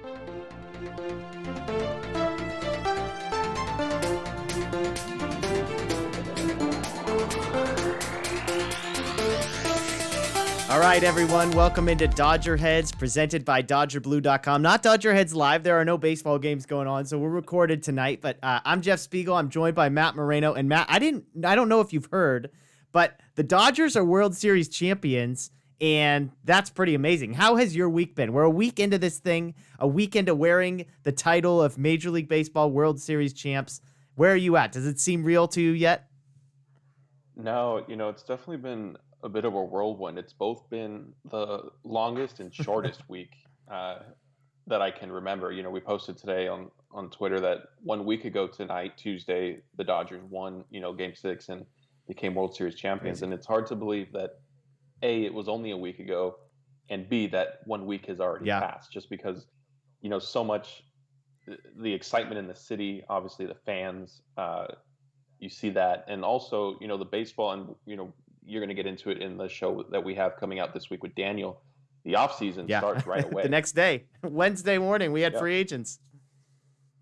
All right, everyone, welcome into DodgerHeads, presented by DodgerBlue.com. Not DodgerHeads Live. There are no baseball games going on, so we're recorded tonight. But I'm Jeff Spiegel. I'm joined by Matt Moreno. And Matt, I don't know if you've heard, but the Dodgers are World Series champions, and that's pretty amazing. How has your week been? We're a week into this thing, a week into wearing the title of Major League Baseball World Series champs. Where are you at? Does it seem real to you yet? No, it's definitely been a bit of a whirlwind. It's both been the longest and shortest week that I can remember. We posted today on Twitter that 1 week ago tonight, Tuesday, the Dodgers won, Game 6 and became World Series champions. Crazy. And it's hard to believe that, A, it was only a week ago, and B, that 1 week has already passed, just because, so much, the excitement in the city, obviously the fans, you see that. And also, the baseball and, you're going to get into it in the show that we have coming out this week with Daniel. The offseason starts right away. The next day, Wednesday morning, we had free agents.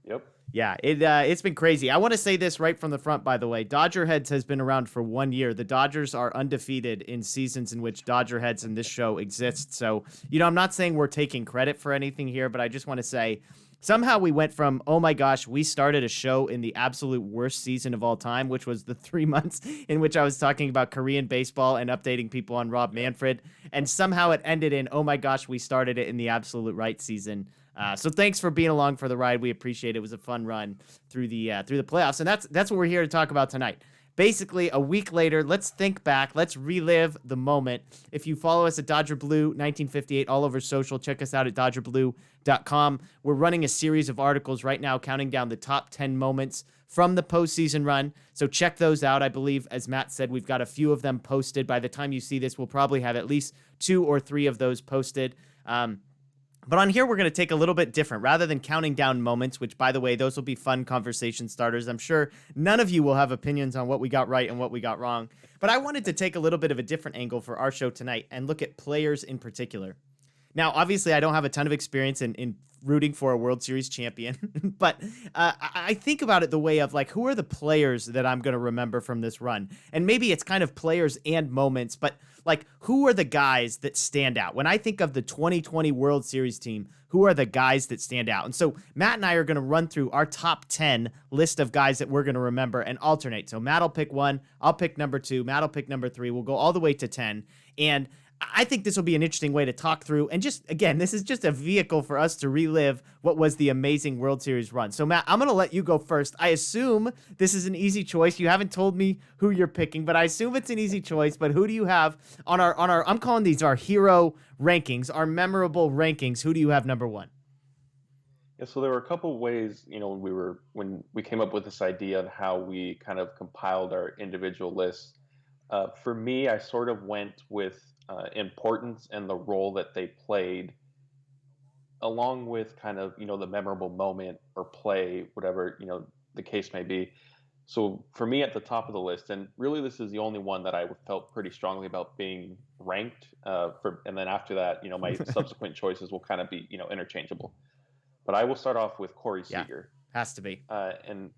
Yep. Yeah, it's been crazy. I want to say this right from the front, by the way. DodgerHeads has been around for 1 year. The Dodgers are undefeated in seasons in which DodgerHeads and this show exists. So, I'm not saying we're taking credit for anything here, but I just want to say somehow we went from, oh my gosh, we started a show in the absolute worst season of all time, which was the 3 months in which I was talking about Korean baseball and updating people on Rob Manfred. And somehow it ended in, oh my gosh, we started it in the absolute right season. So thanks for being along for the ride. We appreciate it. It was a fun run through the playoffs. And that's what we're here to talk about tonight. Basically, a week later, let's think back. Let's relive the moment. If you follow us at Dodger Blue 1958 all over social, check us out at DodgerBlue.com. We're running a series of articles right now counting down the top 10 moments from the postseason run. So check those out. I believe, as Matt said, we've got a few of them posted. By the time you see this, we'll probably have at least 2 or 3 of those posted. But on here, we're going to take a little bit different. Rather than counting down moments, which, by the way, those will be fun conversation starters. I'm sure none of you will have opinions on what we got right and what we got wrong. But I wanted to take a little bit of a different angle for our show tonight and look at players in particular. Now, obviously, I don't have a ton of experience in rooting for a World Series champion, but I think about it the way of, like, who are the players that I'm going to remember from this run? And maybe it's kind of players and moments, but, like, who are the guys that stand out? When I think of the 2020 World Series team, who are the guys that stand out? And so Matt and I are going to run through our top 10 list of guys that we're going to remember and alternate. So Matt will pick 1, I'll pick number 2, Matt will pick number 3. We'll go all the way to 10. And I think this will be an interesting way to talk through. And just, again, this is just a vehicle for us to relive what was the amazing World Series run. So, Matt, I'm going to let you go first. I assume this is an easy choice. You haven't told me who you're picking, but I assume it's an easy choice. But who do you have on our I'm calling these our hero rankings, our memorable rankings. Who do you have number 1? Yeah, so there were a couple ways, when we came up with this idea on how we kind of compiled our individual lists. For me, I sort of went with importance and the role that they played, along with kind of, the memorable moment or play, whatever, the case may be. So for me, at the top of the list, and really this is the only one that I felt pretty strongly about being ranked and then after that, my subsequent choices will kind of be, interchangeable. But I will start off with Corey Seager. Has to be. And,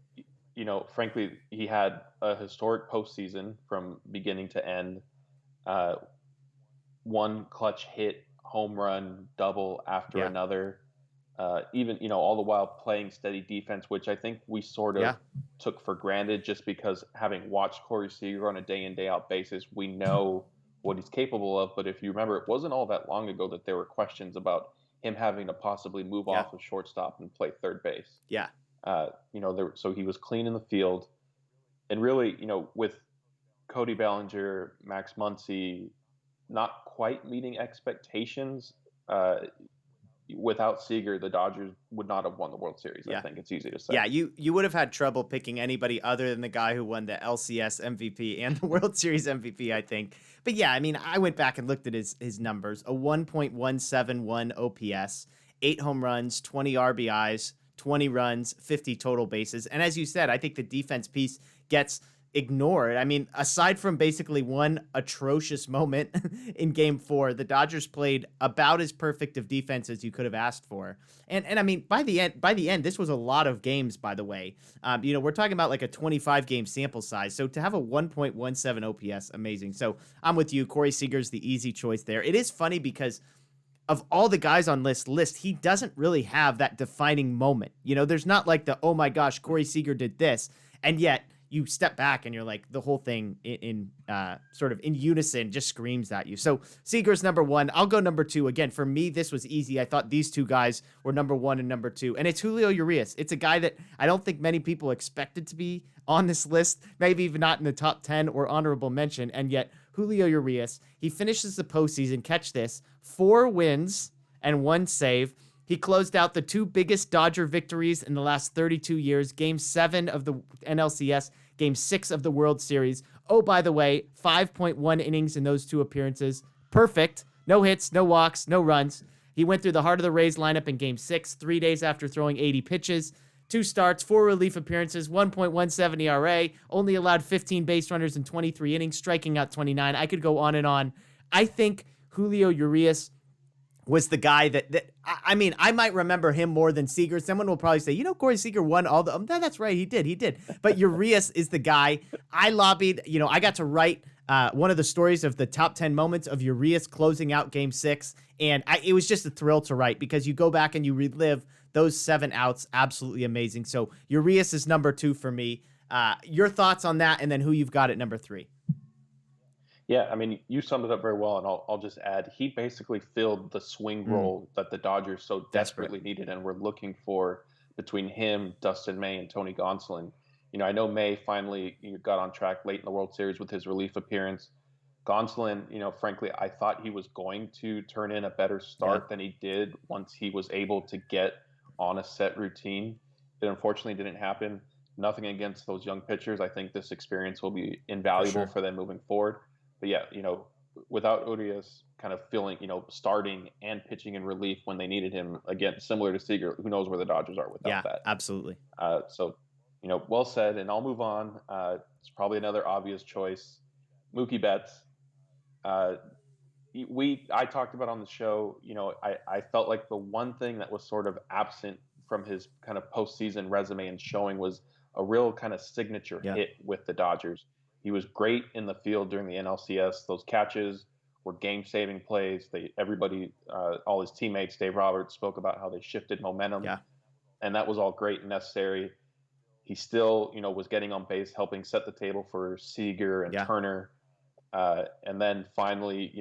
frankly, he had a historic postseason from beginning to end. One clutch hit, home run, double after another. Even, all the while playing steady defense, which I think we sort of took for granted just because having watched Corey Seager on a day in, day out basis, we know what he's capable of. But if you remember, it wasn't all that long ago that there were questions about him having to possibly move off of shortstop and play third base. Yeah. So he was clean in the field. And really, with Cody Bellinger, Max Muncy, not quite meeting expectations. Without Seager, the Dodgers would not have won the World Series. I think it's easy to say. Yeah, you would have had trouble picking anybody other than the guy who won the LCS MVP and the World Series MVP, I think. But yeah, I mean, I went back and looked at his numbers. A 1.171 OPS, 8 home runs, 20 RBIs, 20 runs, 50 total bases. And as you said, I think the defense piece gets ignored. I mean, aside from basically one atrocious moment in game 4, the Dodgers played about as perfect of defense as you could have asked for. And I mean, by the end, this was a lot of games, by the way. We're talking about like a 25 game sample size. So to have a 1.17 OPS, amazing. So I'm with you. Corey Seager's the easy choice there. It is funny because of all the guys on this list, he doesn't really have that defining moment. There's not like the, oh my gosh, Corey Seager did this. And yet you step back and you're like, the whole thing in sort of in unison just screams at you. So Seager's number 1. I'll go number 2. Again, for me, this was easy. I thought these two guys were number 1 and number 2. And it's Julio Urias. It's a guy that I don't think many people expected to be on this list, maybe even not in the top 10 or honorable mention. And yet Julio Urias, he finishes the postseason, catch this, 4 wins and 1 save. He closed out the 2 biggest Dodger victories in the last 32 years, Game 7 of the NLCS, Game 6 of the World Series. Oh, by the way, 5.1 innings in those 2 appearances. Perfect. No hits, no walks, no runs. He went through the heart of the Rays lineup in Game 6, 3 days after throwing 80 pitches. 2 starts, 4 relief appearances, 1.17 ERA, only allowed 15 base runners in 23 innings, striking out 29. I could go on and on. I think Julio Urias was the guy that I mean, I might remember him more than Seager. Someone will probably say, Corey Seager won all the, that's right, he did. But Urias is the guy. I lobbied, I got to write one of the stories of the top 10 moments of Urias closing out Game 6. And it was just a thrill to write because you go back and you relive those 7 outs. Absolutely amazing. So Urias is number 2 for me. Your thoughts on that, and then who you've got at number 3? Yeah, I mean, you summed it up very well, and I'll just add, he basically filled the swing role that the Dodgers so desperately needed and were looking for between him, Dustin May, and Tony Gonsolin. I know May finally got on track late in the World Series with his relief appearance. Gonsolin, frankly, I thought he was going to turn in a better start than he did once he was able to get on a set routine. It unfortunately didn't happen. Nothing against those young pitchers. I think this experience will be invaluable for them moving forward. But yeah, without Urias kind of feeling, starting and pitching in relief when they needed him, again, similar to Seager, who knows where the Dodgers are without that. Absolutely. So, well said. And I'll move on. It's probably another obvious choice. Mookie Betts. I talked about on the show, I felt like the one thing that was sort of absent from his kind of postseason resume and showing was a real kind of signature hit with the Dodgers. He was great in the field during the NLCS. Those catches were game-saving plays. Everybody, all his teammates, Dave Roberts, spoke about how they shifted momentum, and that was all great and necessary. He still, was getting on base, helping set the table for Seager and Turner, and then finally,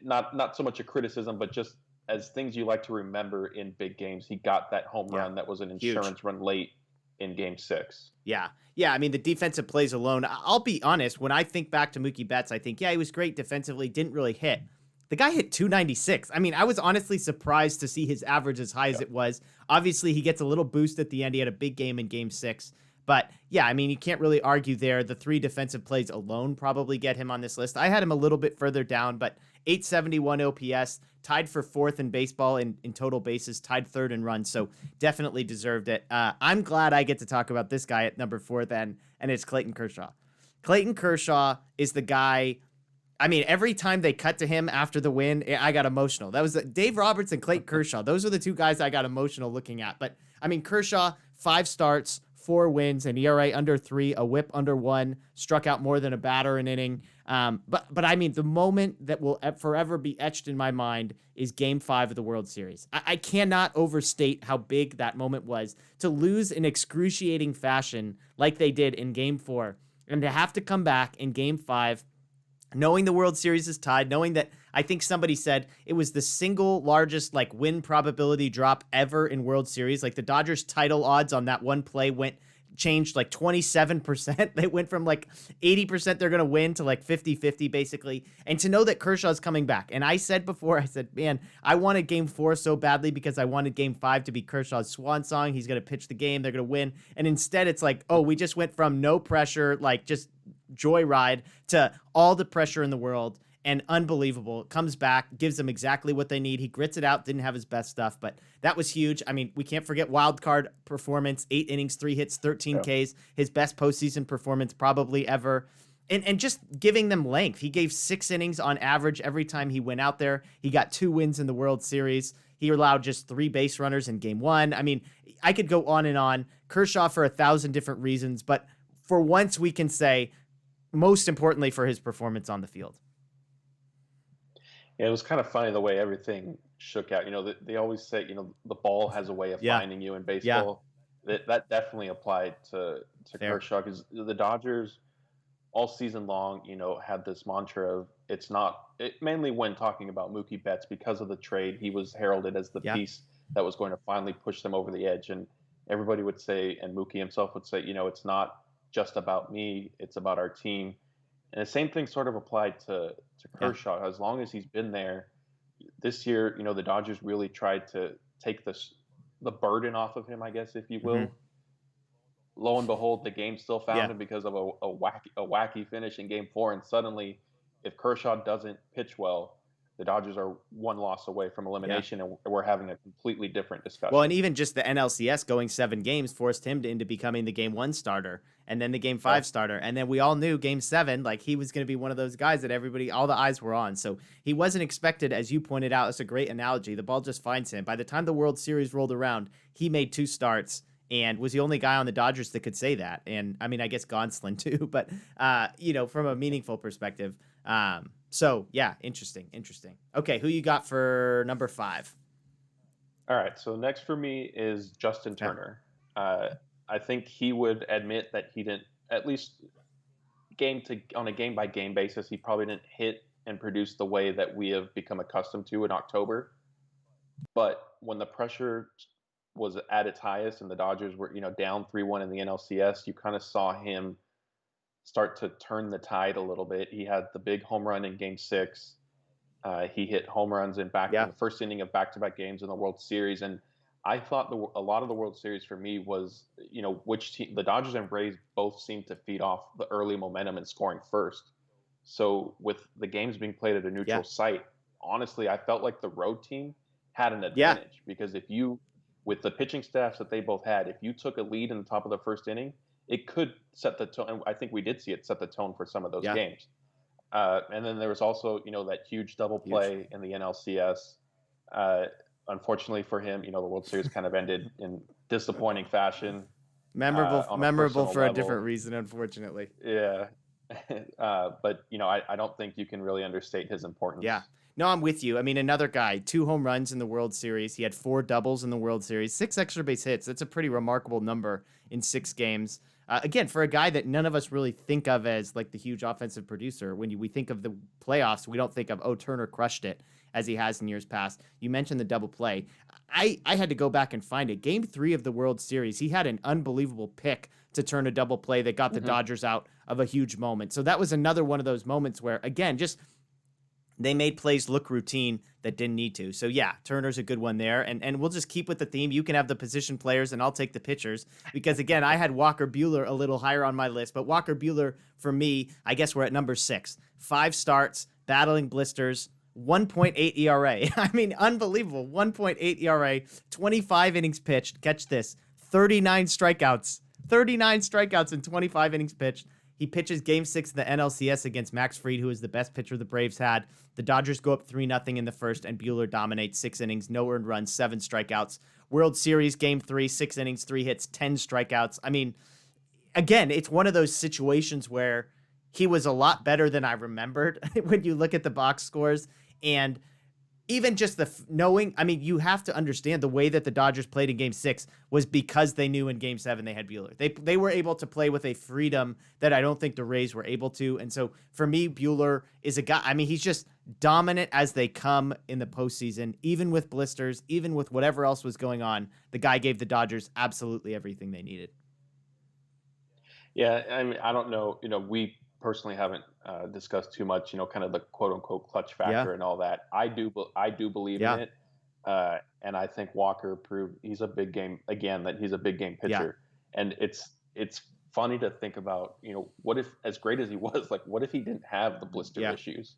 not so much a criticism, but just as things you like to remember in big games, he got that home run that was an insurance run late in Game 6. Yeah. I mean, the defensive plays alone, I'll be honest, when I think back to Mookie Betts, I think, he was great defensively, didn't really hit. The guy hit 296. I mean, I was honestly surprised to see his average as high as it was. Obviously, he gets a little boost at the end. He had a big game in Game 6. But yeah, I mean, you can't really argue there. The 3 defensive plays alone probably get him on this list. I had him a little bit further down, but 871 OPS, tied for 4th in baseball in total bases, tied 3rd in runs. So definitely deserved it. I'm glad I get to talk about this guy at number 4 then, and it's Clayton Kershaw. Clayton Kershaw is the guy. I mean, every time they cut to him after the win, I got emotional. That was Dave Roberts and Clayton Kershaw. Those are the 2 guys I got emotional looking at. But I mean, Kershaw, 5 starts, 4 wins, an ERA under 3, a WHIP under 1, struck out more than a batter an inning. But I mean, the moment that will forever be etched in my mind is Game 5 of the World Series. I cannot overstate how big that moment was to lose in excruciating fashion like they did in Game 4 and to have to come back in Game 5 knowing the World Series is tied, knowing that I think somebody said it was the single largest win probability drop ever in World Series. Like the Dodgers title odds on that one play changed 27%. They went from 80% they're going to win to 50-50 basically. And to know that Kershaw's coming back. And I said before, man, I wanted Game 4 so badly because I wanted Game 5 to be Kershaw's swan song. He's going to pitch the game. They're going to win. And instead it's we just went from no pressure, just joyride to all the pressure in the world. and unbelievable. Comes back, gives them exactly what they need. He grits it out, didn't have his best stuff, but that was huge. I mean, we can't forget wild card performance, 8 innings, 3 hits, 13 Yeah. Ks, his best postseason performance probably ever. And just giving them length. He gave 6 innings on average every time he went out there. He got 2 wins in the World Series. He allowed just 3 base runners in game 1. I mean, I could go on and on. Kershaw for 1,000 different reasons, but for once we can say, most importantly, for his performance on the field. Yeah, it was kind of funny the way everything shook out. They always say, the ball has a way of Yeah. finding you in Yeah. baseball. That definitely applied to Fair. Kershaw, because the Dodgers all season long, had this mantra of mainly when talking about Mookie Betts, because of the trade, he was heralded as the Yeah. piece that was going to finally push them over the edge. And everybody would say, and Mookie himself would say, it's not just about me, it's about our team. And the same thing sort of applied to Yeah. Kershaw. As long as he's been there this year, the Dodgers really tried to take the burden off of him, I guess, if you Mm-hmm. will. Lo and behold, the game still found Yeah. him because of a wacky finish in Game 4. And suddenly, if Kershaw doesn't pitch well, the Dodgers are one loss away from Yeah. elimination, and we're having a completely different discussion. Well, and even just the NLCS going 7 games forced him into becoming the game 1 starter and then the game 5 starter. And then we all knew game 7, like he was going to be one of those guys that all the eyes were on. So he wasn't expected, as you pointed out. It's a great analogy. The ball just finds him. By the time the World Series rolled around, he made 2 starts and was the only guy on the Dodgers that could say that. And I mean, I guess Gonsolin too, but from a meaningful perspective. So yeah, interesting. Okay. Who you got for number 5? All right, so next for me is Justin Yeah. Turner. I think he would admit that he didn't, at least on a game by game basis, he probably didn't hit and produce the way that we have become accustomed to in October. But when the pressure was at its highest and the Dodgers were, down 3-1 in the NLCS, you kind of saw him start to turn the tide a little bit. He had the big home run in Game 6. He hit home runs in the first inning of back-to-back games in the World Series, and I thought a lot of the World Series for me was, which team, the Dodgers and Braves both seemed to feed off the early momentum and scoring first. So with the games being played at a neutral site, honestly, I felt like the road team had an advantage, because with the pitching staffs that they both had, if you took a lead in the top of the first inning, it could set the tone. And I think we did see it set the tone for some of those games. And then there was also, that huge double play in the NLCS. Unfortunately for him, the World Series kind of ended in disappointing fashion. Memorable for level. a different reason, unfortunately. Yeah. But, I don't think you can really understate his importance. Yeah. No, I'm with you. I mean, another guy, 2 home runs in the World Series. He had 4 doubles in the World Series, 6 extra base hits. That's a pretty remarkable number in 6 games. Again, for a guy that none of us really think of as like the huge offensive producer, when we think of the playoffs, we don't think of, Turner crushed it as he has in years past. You mentioned the double play. I had to go back and find it. Game 3 of the World Series, he had an unbelievable pick to turn a double play that got the Dodgers out of a huge moment. So that was another one of those moments where, again, just they made plays look routine that didn't need to. So yeah, Turner's a good one there. And we'll just keep with the theme. You can have the position players and I'll take the pitchers, because again, I had Walker Buehler a little higher on my list, but Walker Buehler for me, I guess we're at number 6. 5 starts, battling blisters, 1.8 ERA. I mean, unbelievable. 1.8 ERA, 25 innings pitched. Catch this, 39 strikeouts. 39 strikeouts in 25 innings pitched. He pitches Game 6 of the NLCS against Max Fried, who is the best pitcher the Braves had. The Dodgers go up 3-0 in the first, and Buehler dominates. 6 innings, no earned runs, 7 strikeouts. World Series Game 3, 6 innings, 3 hits, 10 strikeouts. I mean, again, it's one of those situations where he was a lot better than I remembered when you look at the box scores. And even just the knowing, I mean, you have to understand the way that the Dodgers played in Game 6 was because they knew in Game 7 they had Buehler. They were able to play with a freedom that I don't think the Rays were able to. And so for me, Buehler is a guy, I mean, he's just dominant as they come in the postseason, even with blisters, even with whatever else was going on. The guy gave the Dodgers absolutely everything they needed. Yeah, I mean, I don't know, we personally haven't discussed too much, kind of the quote unquote clutch factor and all that. I do believe in it. And I think Walker proved he's a big game again, that he's a big game pitcher. And it's funny to think about, what if, as great as he was, like, what if he didn't have the blister issues?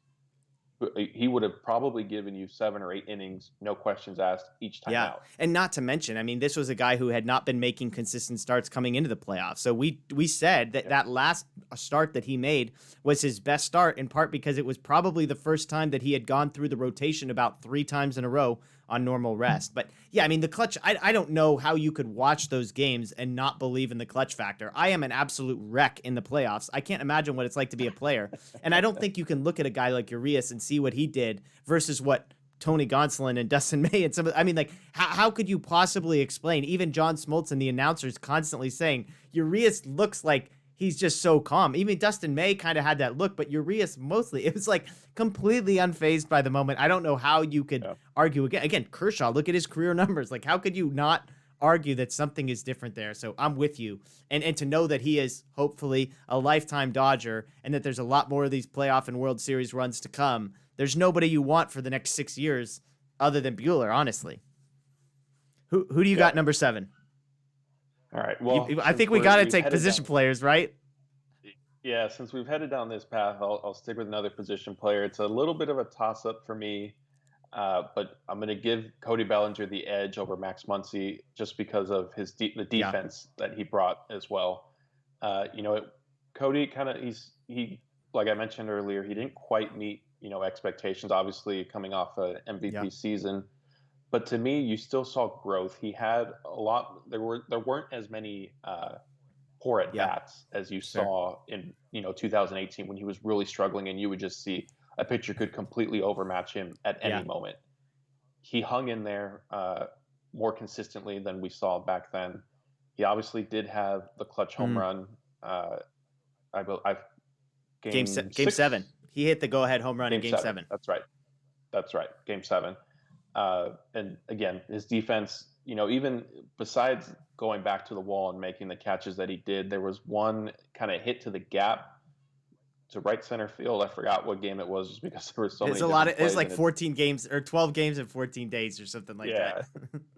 he would have probably given you 7 or 8 innings, no questions asked, each time Yeah. out. And not to mention, I mean, this was a guy who had not been making consistent starts coming into the playoffs. So we said that Yep. that last start that he made was his best start, in part because it was probably the first time that he had gone through the rotation about 3 times in a row on normal rest. But yeah, I mean, the clutch, I don't know how you could watch those games and not believe in the clutch factor. I am an absolute wreck in the playoffs. I can't imagine what it's like to be a player. And I don't think you can look at a guy like Urias and see what he did versus what Tony Gonsolin and Dustin May and I mean, like, how could you possibly explain? Even John Smoltz and the announcers constantly saying Urias looks like he's just so calm. Even Dustin May kind of had that look, but Urias mostly, it was like completely unfazed by the moment. I don't know how you could argue again. Again, Kershaw, look at his career numbers. Like, how could you not argue that something is different there? So I'm with you. And to know that he is hopefully a lifetime Dodger and that there's a lot more of these playoff and World Series runs to come. There's nobody you want for the next 6 years other than Buehler, honestly. Who do you got number 7? All right. Well, I think we got to take position players, right? Yeah, since we've headed down this path, I'll stick with another position player. It's a little bit of a toss-up for me, but I'm going to give Cody Bellinger the edge over Max Muncy just because of the defense that he brought as well. Cody kind of he like I mentioned earlier, he didn't quite meet expectations. Obviously, coming off an MVP season, but to me, you still saw growth. He had a lot. There weren't as many poor at bats as you saw in 2018 when he was really struggling, and you would just see a pitcher could completely overmatch him at any moment. He hung in there more consistently than we saw back then. He obviously did have the clutch home run. Game 7. He hit the go-ahead home run in Game 7. That's right. Game 7. And again, his defense, even besides going back to the wall and making the catches that he did, there was one kind of hit to the gap to right center field. I forgot what game it was just because there were so many. There's like 14 games or 12 games in 14 days or something like that.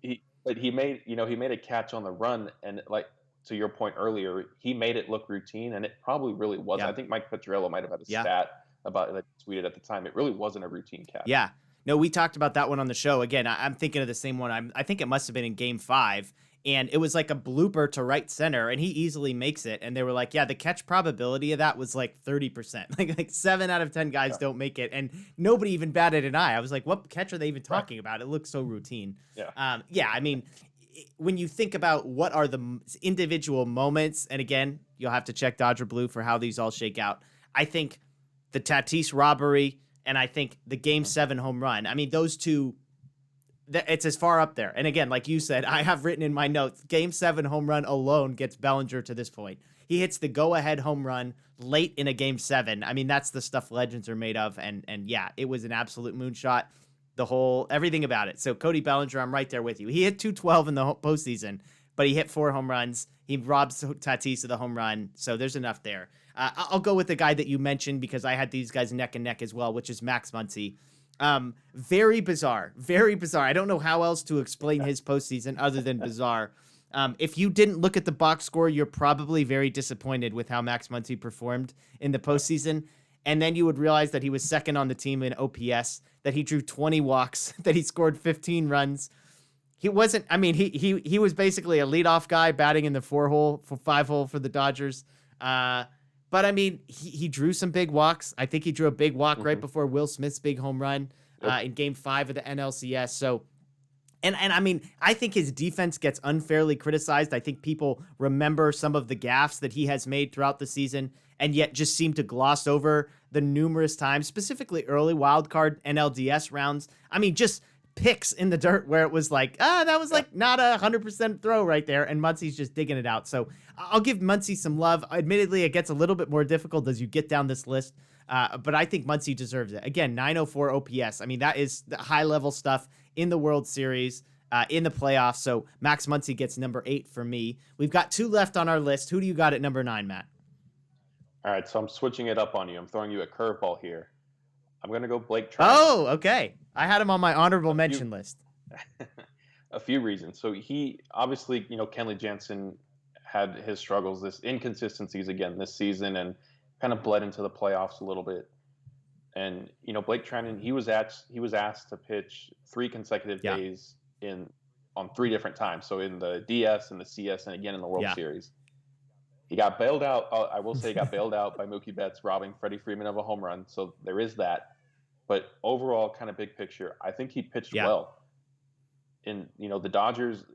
he made a catch on the run, and like to your point earlier, he made it look routine, and it probably really wasn't. I think Mike Petriello might have had a stat about that tweeted at the time. It really wasn't a routine catch. Yeah. No, we talked about that one on the show. Again, I'm thinking of the same one. I think it must have been in Game 5, and it was like a blooper to right center, and he easily makes it. And they were like, the catch probability of that was like 30%. Like 7 out of 10 guys don't make it, and nobody even batted an eye. I was like, what catch are they even talking about? It looks so routine. I mean, when you think about what are the individual moments, and again, you'll have to check Dodger Blue for how these all shake out. I think the Tatis robbery, and I think the Game 7 home run. I mean, those two, it's as far up there. And again, like you said, I have written in my notes, Game 7 home run alone gets Bellinger to this point. He hits the go-ahead home run late in a Game 7. I mean, that's the stuff legends are made of. And yeah, it was an absolute moonshot. Everything about it. So Cody Bellinger, I'm right there with you. He hit 212 in the postseason, but he hit 4 home runs. He robs Tatis of the home run. So there's enough there. I'll go with the guy that you mentioned because I had these guys neck and neck as well, which is Max Muncy. Very bizarre. Very bizarre. I don't know how else to explain his postseason other than bizarre. If you didn't look at the box score, you're probably very disappointed with how Max Muncy performed in the postseason. And then you would realize that he was second on the team in OPS, that he drew 20 walks, that he scored 15 runs. He wasn't, I mean, he was basically a leadoff guy batting in the 5 hole for the Dodgers. But I mean, he drew some big walks. I think he drew a big walk right before Will Smith's big home run in Game 5 of the NLCS. So, and I mean, I think his defense gets unfairly criticized. I think people remember some of the gaffes that he has made throughout the season and yet just seem to gloss over the numerous times, specifically early wild card NLDS rounds. I mean, just picks in the dirt where it was like, that was like not 100% throw right there, and Muncy's just digging it out. So I'll give Muncy some love. Admittedly, it gets a little bit more difficult as you get down this list, but I think Muncy deserves it. Again, 904 OPS. I mean, that is the high-level stuff in the World Series, in the playoffs. So Max Muncy gets number 8 for me. We've got 2 left on our list. Who do you got at number 9, Matt? All right, so I'm switching it up on you. I'm throwing you a curveball here. I'm going to go Blake Treinen. Oh, okay. I had him on my honorable mention list. A few reasons. So he obviously, Kenley Jansen had his struggles, this inconsistencies again this season, and kind of bled into the playoffs a little bit. And Blake Treinen, he was asked to pitch 3 consecutive Yeah. days on 3 different times. So in the DS and the CS and again in the World Yeah. Series. He got bailed out. I will say he got bailed out by Mookie Betts robbing Freddie Freeman of a home run. So there is that. But overall, kind of big picture, I think he pitched Yeah. well. And the Dodgers,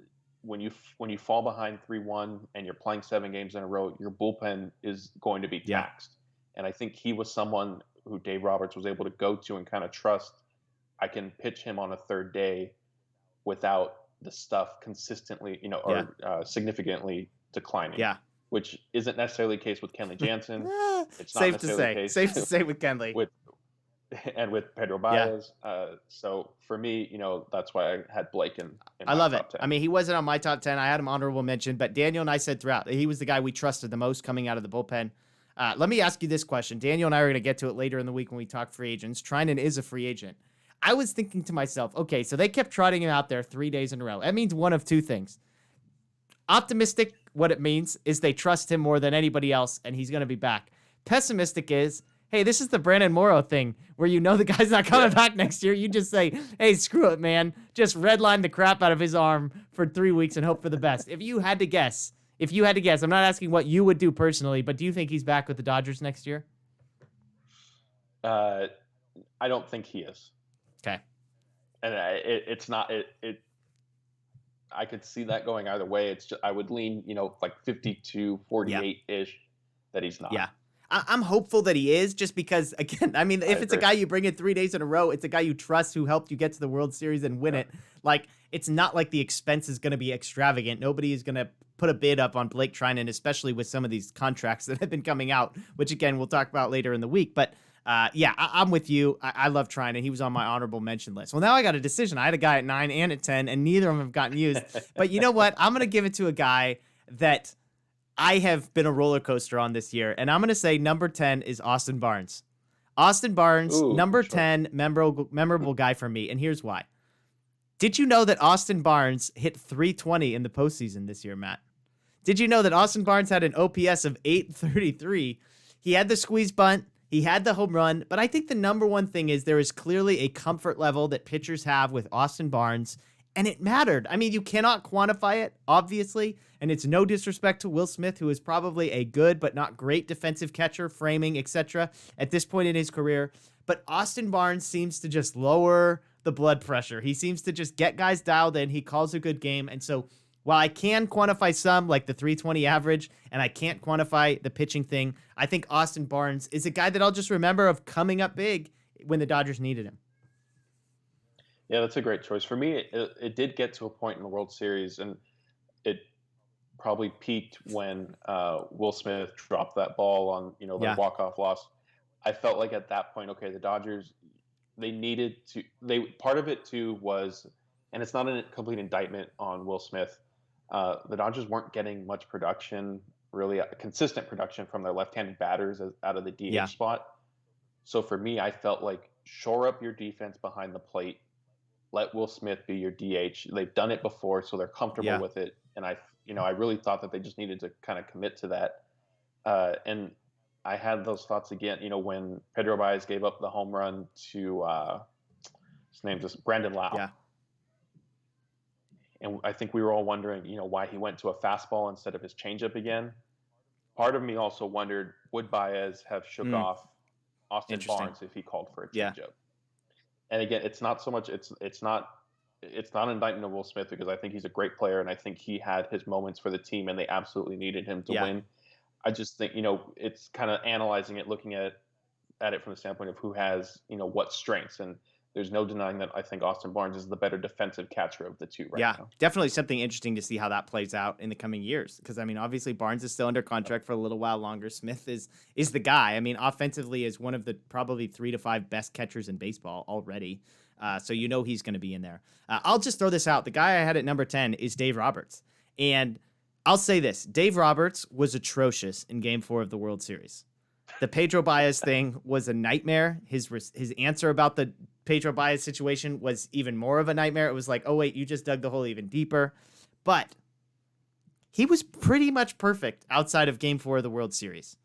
when you fall behind 3-1 and you're playing 7 games in a row, your bullpen is going to be Yeah. taxed. And I think he was someone who Dave Roberts was able to go to and kind of trust. I can pitch him on a third day without the stuff consistently, or significantly declining. Yeah. Which isn't necessarily the case with Kenley Jansen. It's not Safe to necessarily say. the case Safe to say with Kenley. with Pedro Baez. So for me, that's why I had Blake in I my love it. top 10. I mean, he wasn't on my top 10. I had him honorable mention, but Daniel and I said throughout that he was the guy we trusted the most coming out of the bullpen. Let me ask you this question. Daniel and I are going to get to it later in the week when we talk free agents. Treinen is a free agent. I was thinking to myself, okay, so they kept trotting him out there 3 days in a row. That means one of two things. Optimistic, what it means is they trust him more than anybody else, and he's going to be back. Pessimistic is, hey, this is the Brandon Morrow thing, where the guy's not coming back next year. You just say, hey, screw it, man. Just redline the crap out of his arm for 3 weeks and hope for the best. If you had to guess, I'm not asking what you would do personally, but do you think he's back with the Dodgers next year? I don't think he is. Okay. And it's not. I could see that going either way. It's just I would lean, like 52-48-ish that he's not. Yeah. I'm hopeful that he is, just because, again, I mean, if it's a guy you bring in 3 days in a row, it's a guy you trust who helped you get to the World Series and win it. Like, it's not like the expense is going to be extravagant. Nobody is going to put a bid up on Blake Treinen, especially with some of these contracts that have been coming out, which, again, we'll talk about later in the week. But, I'm with you. I love Treinen. He was on my honorable mention list. Well, now I got a decision. I had a guy at 9 and at 10, and neither of them have gotten used. But you know what? I'm going to give it to a guy that I have been a roller coaster on this year, and I'm going to say number 10 is Austin Barnes. Austin Barnes, number 10, memorable guy for me, and here's why. Did you know that Austin Barnes hit 320 in the postseason this year, Matt? Did you know that Austin Barnes had an OPS of 833? He had the squeeze bunt, he had the home run, but I think the number one thing is there is clearly a comfort level that pitchers have with Austin Barnes, and it mattered. I mean, you cannot quantify it, obviously, and it's no disrespect to Will Smith, who is probably a good but not great defensive catcher, framing, etc. at this point in his career. But Austin Barnes seems to just lower the blood pressure. He seems to just get guys dialed in. He calls a good game. And so while I can quantify some, like the 320 average, and I can't quantify the pitching thing, I think Austin Barnes is a guy that I'll just remember of coming up big when the Dodgers needed him. Yeah, that's a great choice. For me, it did get to a point in the World Series, and it probably peaked when Will Smith dropped that ball on the walk-off loss. I felt like at that point, okay, the Dodgers, they needed to. Part of it too was, and it's not a complete indictment on Will Smith. The Dodgers weren't getting much production, really consistent production from their left-handed batters out of the DH spot. So for me, I felt like shore up your defense behind the plate. Let Will Smith be your DH. They've done it before, so they're comfortable with it. And I really thought that they just needed to kind of commit to that. And I had those thoughts again, when Pedro Baez gave up the home run to his name just Brandon Lau. Yeah. And I think we were all wondering, why he went to a fastball instead of his changeup again. Part of me also wondered, would Baez have shook off Austin Barnes if he called for a changeup? And again, it's not so much. It's not an indictment of Will Smith, because I think he's a great player, and I think he had his moments for the team, and they absolutely needed him to win. I just think it's kind of analyzing it, looking at it from the standpoint of who has what strengths, and there's no denying that I think Austin Barnes is the better defensive catcher of the two right now. Definitely something interesting to see how that plays out in the coming years. Because, I mean, obviously Barnes is still under contract for a little while longer. Smith is the guy. I mean, offensively is one of the probably 3 to 5 best catchers in baseball already. So he's going to be in there. I'll just throw this out. The guy I had at number 10 is Dave Roberts. And I'll say this. Dave Roberts was atrocious in Game 4 of the World Series. The Pedro Baez thing was a nightmare. His answer about the Pedro Baez situation was even more of a nightmare. It was like, oh, wait, you just dug the hole even deeper. But he was pretty much perfect outside of Game 4 of the World Series.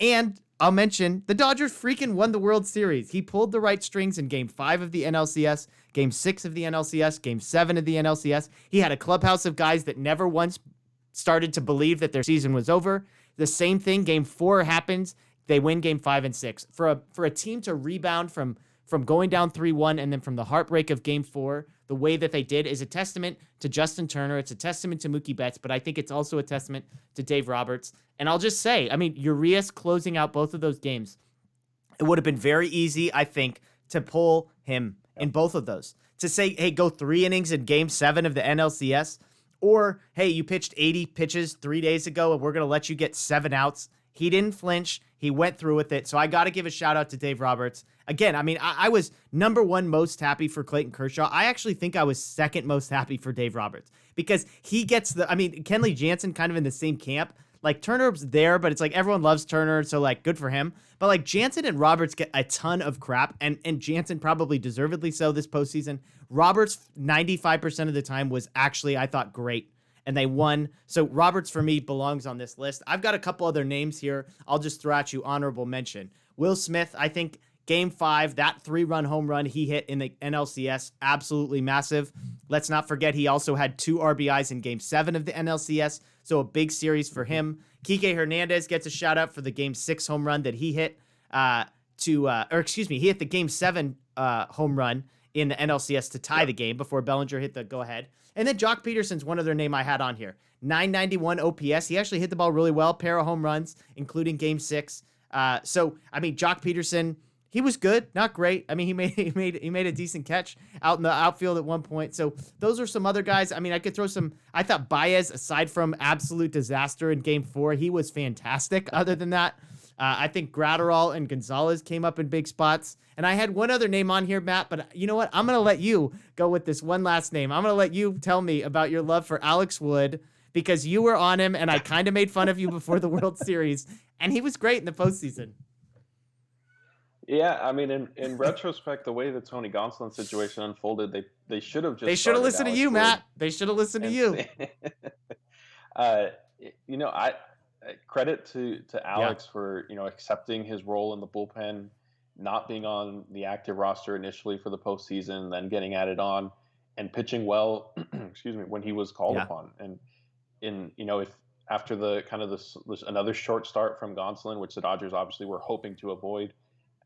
And I'll mention the Dodgers freaking won the World Series. He pulled the right strings in Game 5 of the NLCS, Game 6 of the NLCS, Game 7 of the NLCS. He had a clubhouse of guys that never once started to believe that their season was over. The same thing, Game 4 happens. They win Game 5 and 6. For a team to rebound from going down 3-1 and then from the heartbreak of Game 4, the way that they did is a testament to Justin Turner. It's a testament to Mookie Betts, but I think it's also a testament to Dave Roberts. And I'll just say, I mean, Urias closing out both of those games, it would have been very easy, I think, to pull him in both of those. To say, hey, go 3 innings in Game 7 of the NLCS, or, hey, you pitched 80 pitches 3 days ago and we're going to let you get 7 outs. He didn't flinch. He went through with it. So I got to give a shout out to Dave Roberts. Again, I mean, I was number 1 most happy for Clayton Kershaw. I actually think I was second most happy for Dave Roberts because he gets Kenley Jansen kind of in the same camp. Like, Turner's there, but it's like everyone loves Turner, so, like, good for him. But, like, Jansen and Roberts get a ton of crap, and Jansen probably deservedly so this postseason. Roberts, 95% of the time, was actually, I thought, great, and they won. So Roberts, for me, belongs on this list. I've got a couple other names here. I'll just throw at you honorable mention. Will Smith, I think, Game 5, that 3-run home run he hit in the NLCS, absolutely massive. Let's not forget he also had 2 RBIs in Game 7 of the NLCS, so a big series for him. Kike Hernandez gets a shout out for the Game 6 home run that he hit he hit the Game 7 home run in the NLCS to tie the game before Bellinger hit the go-ahead. And then Jock Peterson's one other name I had on here. 991 OPS. He actually hit the ball really well, pair of home runs, including Game 6. So, I mean, Jock Peterson, he was good, not great. I mean, he made a decent catch out in the outfield at one point. So those are some other guys. I mean, I could throw some. I thought Baez, aside from absolute disaster in Game 4, he was fantastic. Other than that, I think Gratterall and Gonzalez came up in big spots. And I had one other name on here, Matt, but you know what? I'm going to let you go with this one last name. I'm going to let you tell me about your love for Alex Wood because you were on him, and I kind of made fun of you before the World Series, and he was great in the postseason. Yeah, I mean, in retrospect, the way the Tony Gonsolin situation unfolded, they should have just listened to you, Wood. Matt. They should have listened to you. You know, I credit to Alex for accepting his role in the bullpen, not being on the active roster initially for the postseason, then getting added on and pitching well. excuse me, when he was called upon, and if after the kind of this another short start from Gonsolin, which the Dodgers obviously were hoping to avoid.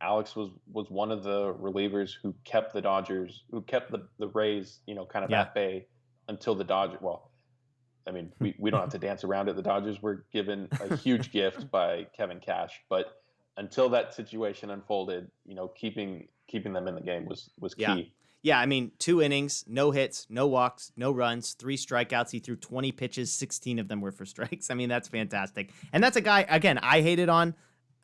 Alex was one of the relievers who kept the Rays, kind of at bay until the Dodgers. Well, I mean, we don't have to dance around it. The Dodgers were given a huge gift by Kevin Cash, but until that situation unfolded, keeping them in the game was key. Yeah, I mean, 2 innings, no hits, no walks, no runs, 3 strikeouts. He threw 20 pitches, 16 of them were for strikes. I mean, that's fantastic. And that's a guy, again, I hated on.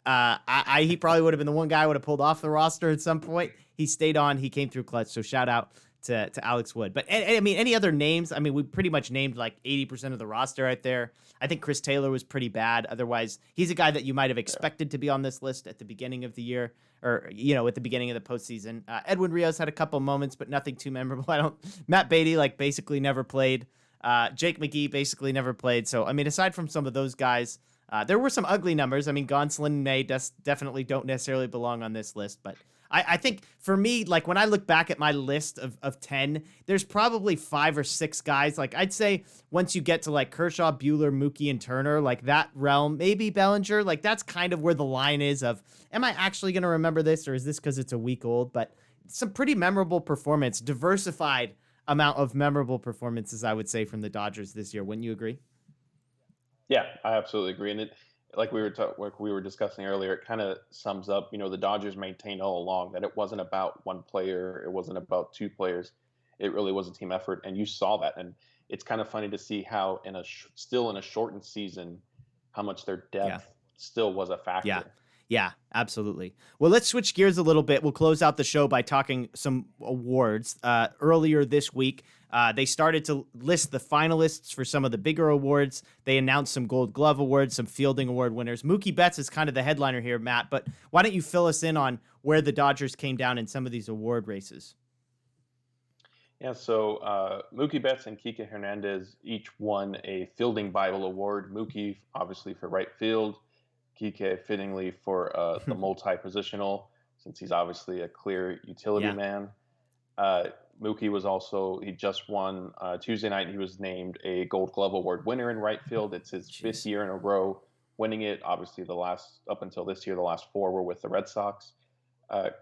He probably would have been the one guy I would have pulled off the roster at some point. He stayed on. He came through clutch. So shout out to Alex Wood. But I mean, any other names? I mean, we pretty much named like 80% of the roster right there. I think Chris Taylor was pretty bad. Otherwise, he's a guy that you might have expected to be on this list at the beginning of the year or, at the beginning of the postseason. Edwin Rios had a couple moments, but nothing too memorable. Matt Beatty, basically never played. Jake McGee basically never played. So, I mean, aside from some of those guys, there were some ugly numbers. I mean, Gonsolin and May definitely don't necessarily belong on this list. But I think for me, when I look back at my list of 10, there's probably 5 or 6 guys. I'd say once you get to Kershaw, Buehler, Mookie, and Turner, that realm, maybe Bellinger, that's kind of where the line is of, am I actually going to remember this or is this because it's a week old? But some pretty memorable performance, diversified amount of memorable performances, I would say, from the Dodgers this year. Wouldn't you agree? Yeah, I absolutely agree. And it, like we were discussing earlier, it kind of sums up, the Dodgers maintained all along that it wasn't about one player, it wasn't about 2 players, it really was a team effort, and you saw that. And it's kind of funny to see how still in a shortened season, how much their depth still was a factor. Yeah, absolutely. Well, let's switch gears a little bit. We'll close out the show by talking some awards. Earlier this week, they started to list the finalists for some of the bigger awards. They announced some Gold Glove awards, some Fielding Award winners. Mookie Betts is kind of the headliner here, Matt, but why don't you fill us in on where the Dodgers came down in some of these award races? Yeah, so Mookie Betts and Kike Hernandez each won a Fielding Bible Award. Mookie, obviously, for right field. Kike fittingly for the multi-positional, since he's obviously a clear utility Yeah. man. Mookie was also, he just won Tuesday night. He was named a Gold Glove Award winner in right field. It's his fifth year in a row winning it. Obviously, up until this year, the last four were with the Red Sox.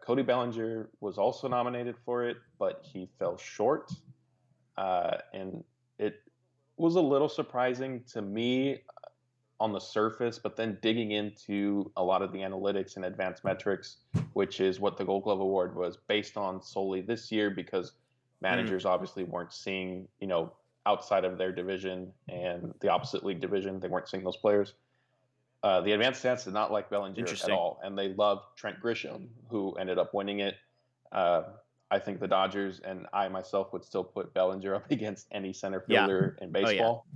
Cody Bellinger was also nominated for it, but he fell short. And it was a little surprising to me on the surface, but then digging into a lot of the analytics and advanced metrics, which is what the Gold Glove Award was based on solely this year, because managers obviously weren't seeing, outside of their division and the opposite league division, they weren't seeing those players. The advanced stats did not like Bellinger at all, and they loved Trent Grisham, who ended up winning it. I think the Dodgers and I myself would still put Bellinger up against any center fielder in baseball.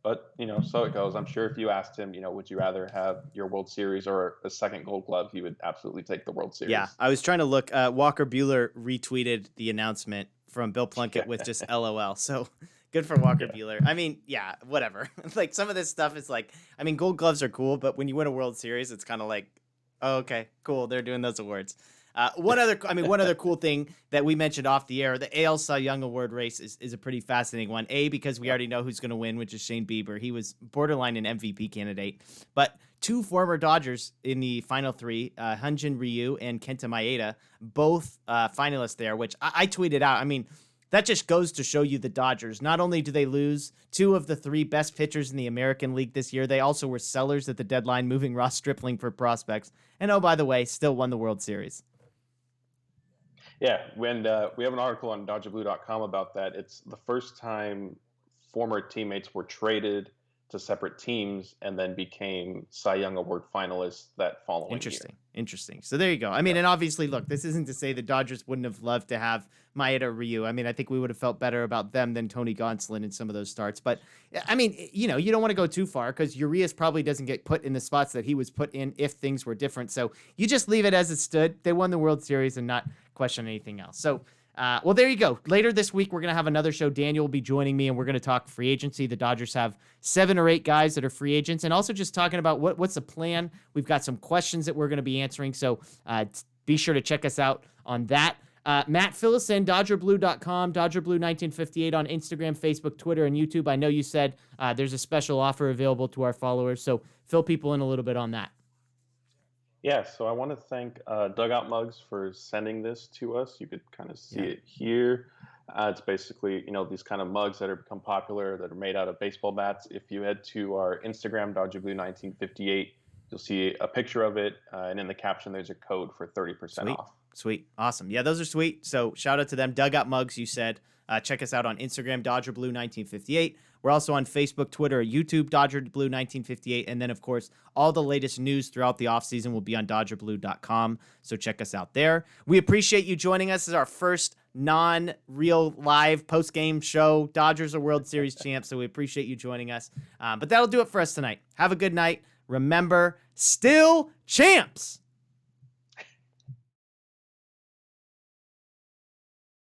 But, so it goes. I'm sure if you asked him, would you rather have your World Series or a second Gold Glove, he would absolutely take the World Series. Yeah, I was trying to look. Walker Buehler retweeted the announcement from Bill Plunkett with just LOL. So good for Walker Buehler. I mean, yeah, whatever. Like, some of this stuff is like, I mean, Gold Gloves are cool, but when you win a World Series, it's kind of like, oh, okay, cool. They're doing those awards. One other cool thing that we mentioned off the air, the AL Cy Young Award race is a pretty fascinating one. Because we already know who's going to win, which is Shane Bieber. He was borderline an MVP candidate. But two former Dodgers in the final three, Hyun-Jin Ryu and Kenta Maeda, both finalists there, which I tweeted out. I mean, that just goes to show you the Dodgers. Not only do they lose two of the three best pitchers in the American League this year, they also were sellers at the deadline, moving Ross Stripling for prospects. And oh, by the way, still won the World Series. Yeah, when we have an article on DodgerBlue.com about that. It's the first time former teammates were traded to separate teams and then became Cy Young Award finalists that following year. Interesting. So there you go. I mean, and obviously, look, this isn't to say the Dodgers wouldn't have loved to have Maeda Ryu. I mean, I think we would have felt better about them than Tony Gonsolin in some of those starts. But, I mean, you don't want to go too far because Urias probably doesn't get put in the spots that he was put in if things were different. So you just leave it as it stood. They won the World Series and not question anything else. So, well, there you go. Later this week, we're going to have another show. Daniel will be joining me, and we're going to talk free agency. The Dodgers have 7 or 8 guys that are free agents, and also just talking about what's the plan. We've got some questions that we're going to be answering, so be sure to check us out on that. Matt, fill us in, DodgerBlue.com, DodgerBlue1958 on Instagram, Facebook, Twitter, and YouTube. I know you said there's a special offer available to our followers, so fill people in a little bit on that. Yeah, so I want to thank Dugout Mugs for sending this to us. You could kind of see it here. It's basically, these kind of mugs that have become popular that are made out of baseball bats. If you head to our Instagram, DodgerBlue1958, you'll see a picture of it. And in the caption, there's a code for 30% off. Sweet. Awesome. Yeah, those are sweet. So shout out to them. Dugout Mugs, you said. Check us out on Instagram, DodgerBlue1958. We're also on Facebook, Twitter, YouTube, DodgerBlue1958. And then, of course, all the latest news throughout the offseason will be on DodgerBlue.com. So check us out there. We appreciate you joining us. This is our first non-real live post-game show. Dodgers are World Series champs, so we appreciate you joining us. But that'll do it for us tonight. Have a good night. Remember, still champs!